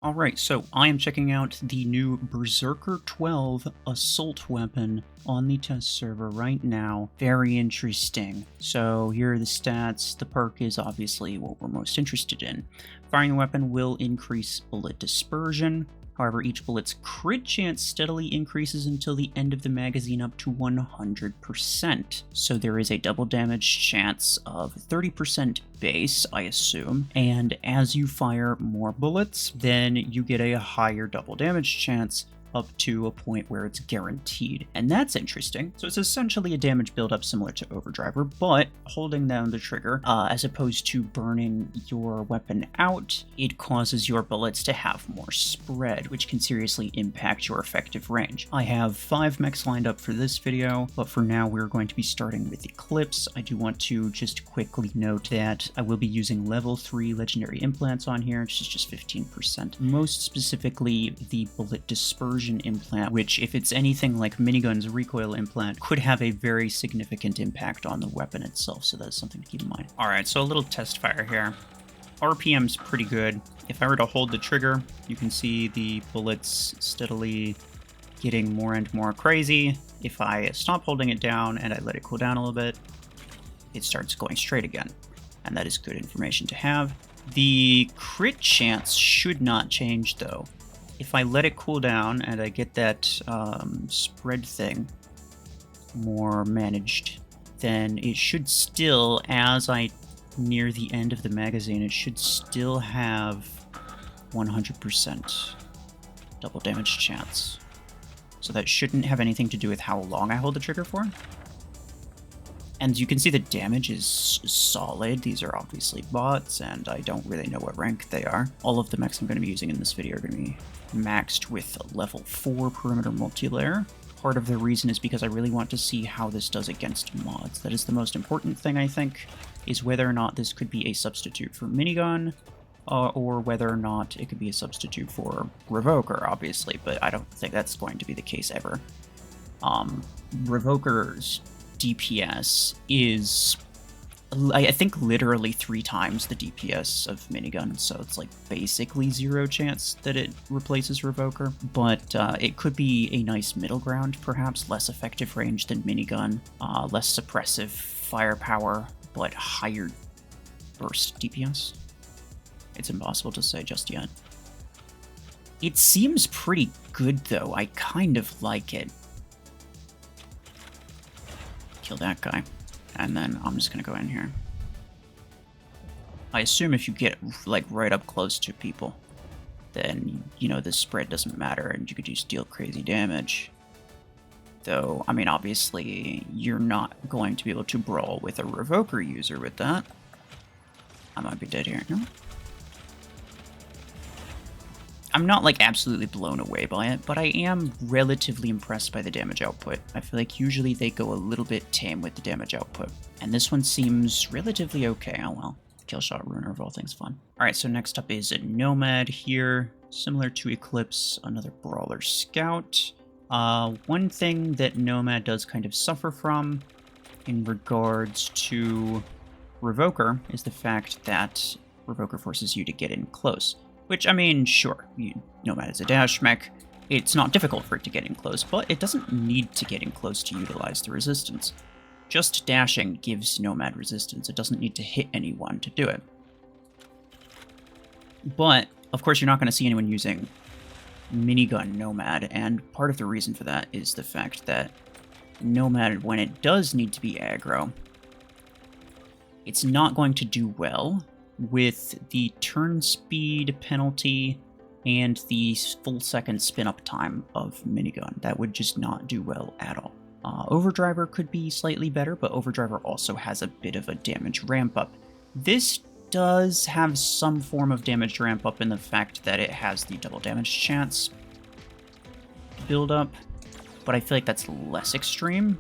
Alright, so I am checking out the new Berserker 12 assault weapon on the test server right now. Very interesting. So here are the stats. The perk is obviously what we're most interested in. Firing the weapon will increase bullet dispersion. However, each bullet's crit chance steadily increases until the end of the magazine up to 100%. So there is a double damage chance of 30% base, I assume, and as you fire more bullets, then you get a higher double damage chance up to a point where it's guaranteed. And that's interesting. So it's essentially a damage buildup similar to Overdriver, but holding down the trigger, as opposed to burning your weapon out, it causes your bullets to have more spread, which can seriously impact your effective range. I have 5 mechs lined up for this video, but for now we're going to be starting with Eclipse. I do want to just quickly note that I will be using level 3 legendary implants on here, which is just 15%. Most specifically, the bullet dispersion implant, which, if it's anything like Minigun's recoil implant, could have a very significant impact on the weapon itself, so that's something to keep in mind. Alright, so a little test fire here. RPM's pretty good. If I were to hold the trigger, you can see the bullets steadily getting more and more crazy. If I stop holding it down and I let it cool down a little bit, it starts going straight again, and that is good information to have. The crit chance should not change, though. If I let it cool down and I get that spread thing more managed, then it should still, as I near the end of the magazine, it should still have 100% double damage chance. So that shouldn't have anything to do with how long I hold the trigger for. And you can see the damage is solid. These are obviously bots, and I don't really know what rank they are. All of the mechs I'm going to be using in this video are going to be maxed with level 4 perimeter multilayer. Part of the reason is because I really want to see how this does against mods. That is the most important thing, I think, is whether or not this could be a substitute for minigun, or whether or not it could be a substitute for Revoker, obviously, but I don't think that's going to be the case ever. Revoker's DPS is, I think, literally 3 times the DPS of minigun, so it's like basically 0 chance that it replaces Revoker, but it could be a nice middle ground, perhaps less effective range than minigun, less suppressive firepower, but higher burst DPS. It's impossible to say just yet. It seems pretty good, though. I kind of like it. Kill that guy, and then I'm just gonna go in here. I assume if you get like right up close to people, then you know the spread doesn't matter and you could just deal crazy damage. Though, I mean, obviously you're not going to be able to brawl with a Revoker user with that. I might be dead here. No? I'm not, like, absolutely blown away by it, but I am relatively impressed by the damage output. I feel like usually they go a little bit tame with the damage output, and this one seems relatively okay. Oh well. Killshot Ruiner of all things fun. Alright, so next up is a Nomad here. Similar to Eclipse, another Brawler Scout. One thing that Nomad does kind of suffer from in regards to Revoker is the fact that Revoker forces you to get in close. Which, I mean, sure, Nomad is a dash mech, it's not difficult for it to get in close, but it doesn't need to get in close to utilize the resistance. Just dashing gives Nomad resistance, it doesn't need to hit anyone to do it. But, of course, you're not going to see anyone using minigun Nomad, and part of the reason for that is the fact that Nomad, when it does need to be aggro, it's not going to do well with the turn speed penalty and the full second spin up time of minigun. That would just not do well at all. Overdriver could be slightly better, but Overdriver also has a bit of a damage ramp up. This does have some form of damage ramp up in the fact that it has the double damage chance build up, but I feel like that's less extreme.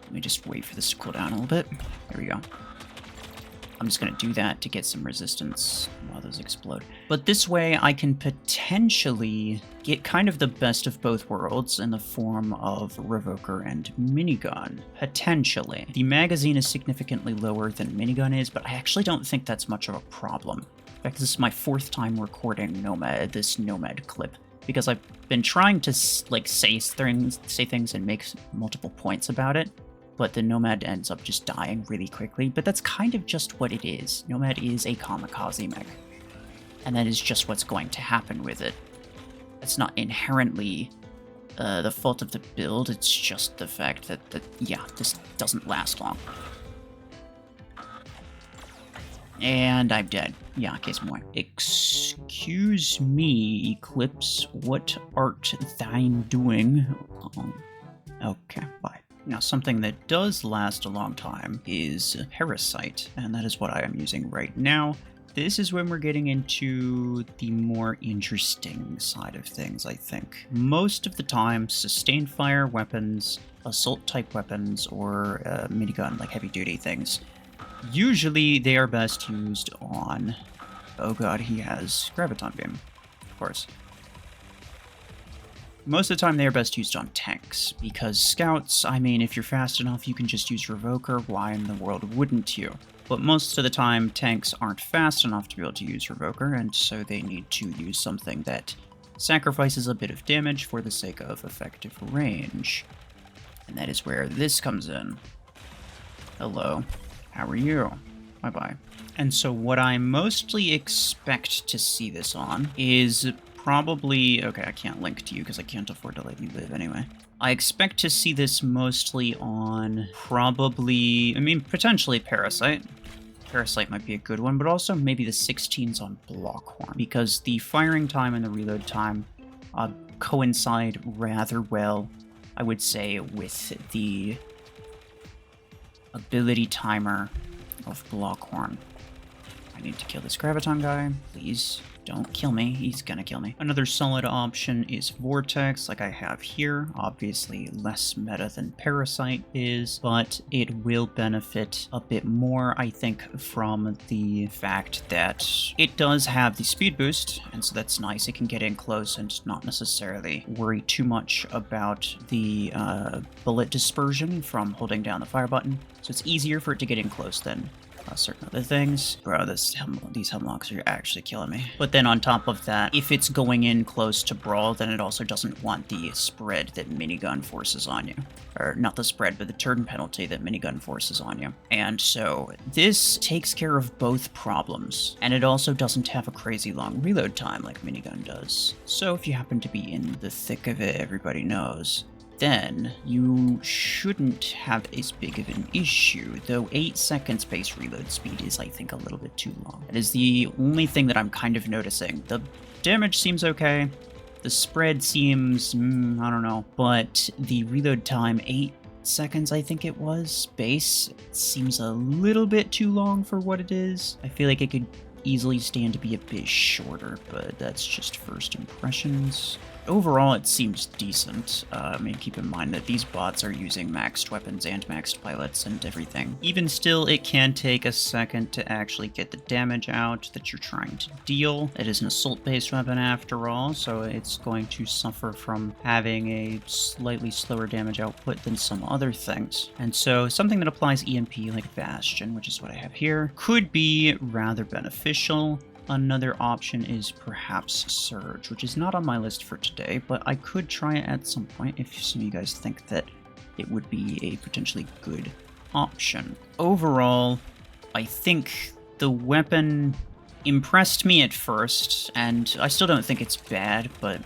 Let me just wait for this to cool down a little bit. There we go. I'm just going to do that to get some resistance while those explode. But this way I can potentially get kind of the best of both worlds in the form of Revoker and Minigun. Potentially. The magazine is significantly lower than Minigun is, but I actually don't think that's much of a problem. In fact, this is my 4th time recording this Nomad clip, because I've been trying to say things and make multiple points about it. But the Nomad ends up just dying really quickly. But that's kind of just what it is. Nomad is a kamikaze mech. And that is just what's going to happen with it. It's not inherently the fault of the build, it's just the fact that, yeah, this doesn't last long. And I'm dead. Yeah, case more. Excuse me, Eclipse, what art thine doing? Okay, bye. Now, something that does last a long time is Parasite, and that is what I am using right now. This is when we're getting into the more interesting side of things, I think. Most of the time, sustained fire weapons, assault-type weapons, or minigun, like heavy-duty things, usually they are best used on... Oh god, he has Graviton Beam, of course. Most of the time, they are best used on tanks, because scouts, I mean, if you're fast enough, you can just use Revoker, why in the world wouldn't you? But most of the time, tanks aren't fast enough to be able to use Revoker, and so they need to use something that sacrifices a bit of damage for the sake of effective range. And that is where this comes in. Hello, how are you? Bye-bye. And so what I mostly expect to see this on is... probably... Okay, I can't link to you because I can't afford to let you live anyway. I expect to see this mostly on probably... I mean, potentially Parasite. Parasite might be a good one, but also maybe the 16s on Blockhorn, because the firing time and the reload time coincide rather well, I would say, with the ability timer of Blockhorn. I need to kill this Graviton guy, please. Don't kill me, he's gonna kill me. Another solid option is Vortex, like I have here. Obviously less meta than Parasite is, but it will benefit a bit more, I think, from the fact that it does have the speed boost, and so that's nice. It can get in close and not necessarily worry too much about the bullet dispersion from holding down the fire button. So it's easier for it to get in close than certain other things. Bro, these hemlocks are actually killing me. But then on top of that, if it's going in close to Brawl, then it also doesn't want the spread that Minigun forces on you. Or not the spread, but the turn penalty that Minigun forces on you. And so this takes care of both problems. And it also doesn't have a crazy long reload time like Minigun does. So if you happen to be in the thick of it, everybody knows, then you shouldn't have as big of an issue, though 8 seconds base reload speed is, I think, a little bit too long. That is the only thing that I'm kind of noticing. The damage seems okay, the spread seems, I don't know, but the reload time, 8 seconds I think it was, base, seems a little bit too long for what it is. I feel like it could easily stand to be a bit shorter, but that's just first impressions. Overall, it seems decent. I mean, keep in mind that these bots are using maxed weapons and maxed pilots and everything. Even still, it can take a second to actually get the damage out that you're trying to deal. It is an assault-based weapon after all, so it's going to suffer from having a slightly slower damage output than some other things. And so something that applies EMP like Bastion, which is what I have here, could be rather beneficial. Another option is perhaps Surge, which is not on my list for today, but I could try it at some point if some of you guys think that it would be a potentially good option. Overall, I think the weapon impressed me at first, and I still don't think it's bad, but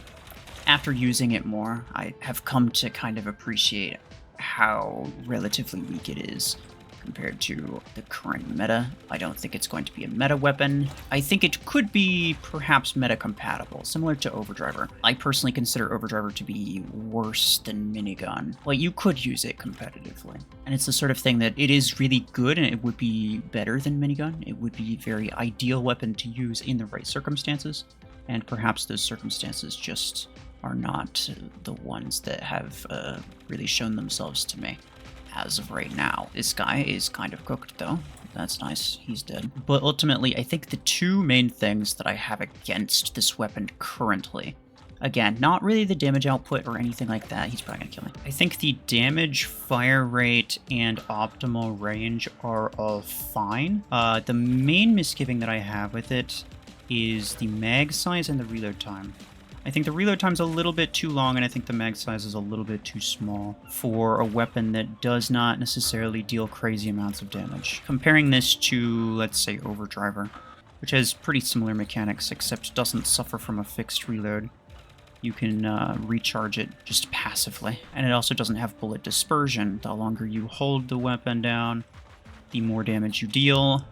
after using it more, I have come to kind of appreciate how relatively weak it is compared to the current meta. I don't think it's going to be a meta weapon. I think it could be perhaps meta compatible, similar to Overdriver. I personally consider Overdriver to be worse than Minigun. Well, you could use it competitively. And it's the sort of thing that it is really good and it would be better than Minigun. It would be a very ideal weapon to use in the right circumstances. And perhaps those circumstances just are not the ones that have really shown themselves to me. as of right now. This guy is kind of cooked though. That's nice, he's dead. But ultimately, I think the two main things that I have against this weapon currently, again, not really the damage output or anything like that, he's probably gonna kill me. I think the damage, fire rate, and optimal range are all fine. The main misgiving that I have with it is the mag size and the reload time. I think the reload time's a little bit too long, and I think the mag size is a little bit too small for a weapon that does not necessarily deal crazy amounts of damage. Comparing this to, let's say, Overdriver, which has pretty similar mechanics, except doesn't suffer from a fixed reload. You can recharge it just passively. And it also doesn't have bullet dispersion. The longer you hold the weapon down, the more damage you deal.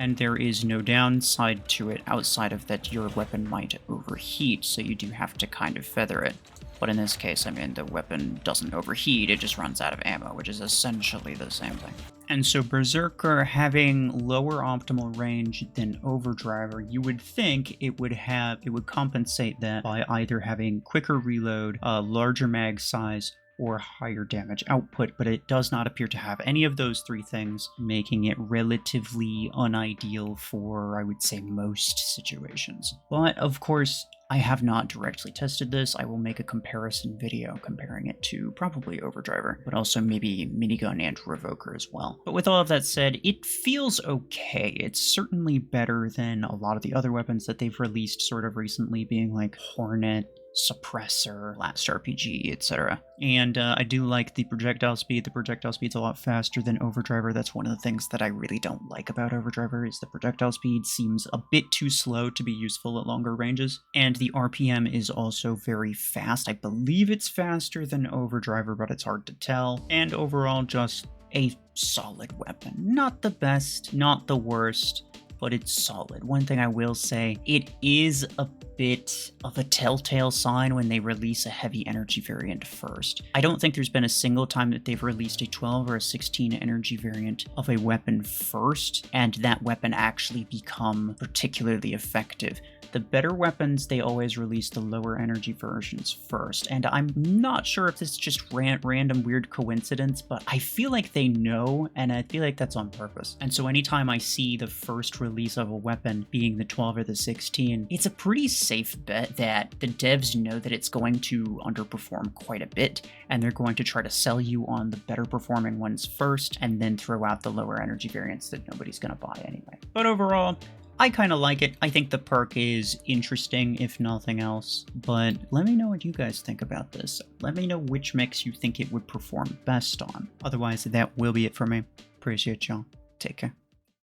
And there is no downside to it outside of that your weapon might overheat, so you do have to kind of feather it. But in this case, I mean, the weapon doesn't overheat, it just runs out of ammo, which is essentially the same thing. And so Berserker having lower optimal range than Overdriver, you would think it would compensate that by either having quicker reload, larger mag size, or higher damage output, but it does not appear to have any of those three things, making it relatively unideal for, I would say, most situations. But, of course, I have not directly tested this. I will make a comparison video comparing it to probably Overdriver, but also maybe Minigun and Revoker as well. But with all of that said, it feels okay. It's certainly better than a lot of the other weapons that they've released sort of recently, being like Hornet, Suppressor, Last RPG, etc. And I do like the projectile speed. The projectile speed's a lot faster than Overdriver. That's one of the things that I really don't like about Overdriver, is the projectile speed seems a bit too slow to be useful at longer ranges. And the RPM is also very fast. I believe it's faster than Overdriver, but it's hard to tell. And overall, just a solid weapon. Not the best, not the worst, but it's solid. One thing I will say, it is a bit of a telltale sign when they release a heavy energy variant first. I don't think there's been a single time that they've released a 12 or a 16 energy variant of a weapon first, and that weapon actually become particularly effective. The better weapons, they always release the lower energy versions first, and I'm not sure if this is just random weird coincidence, but I feel like they know, and I feel like that's on purpose. And so anytime I see the first release of a weapon being the 12 or the 16, it's a pretty safe bet that the devs know that it's going to underperform quite a bit, and they're going to try to sell you on the better performing ones first, and then throw out the lower energy variants that nobody's gonna buy anyway. But overall, I kind of like it. I think the perk is interesting, if nothing else. But let me know what you guys think about this. Let me know which mechs you think it would perform best on. Otherwise, that will be it for me. Appreciate y'all. Take care.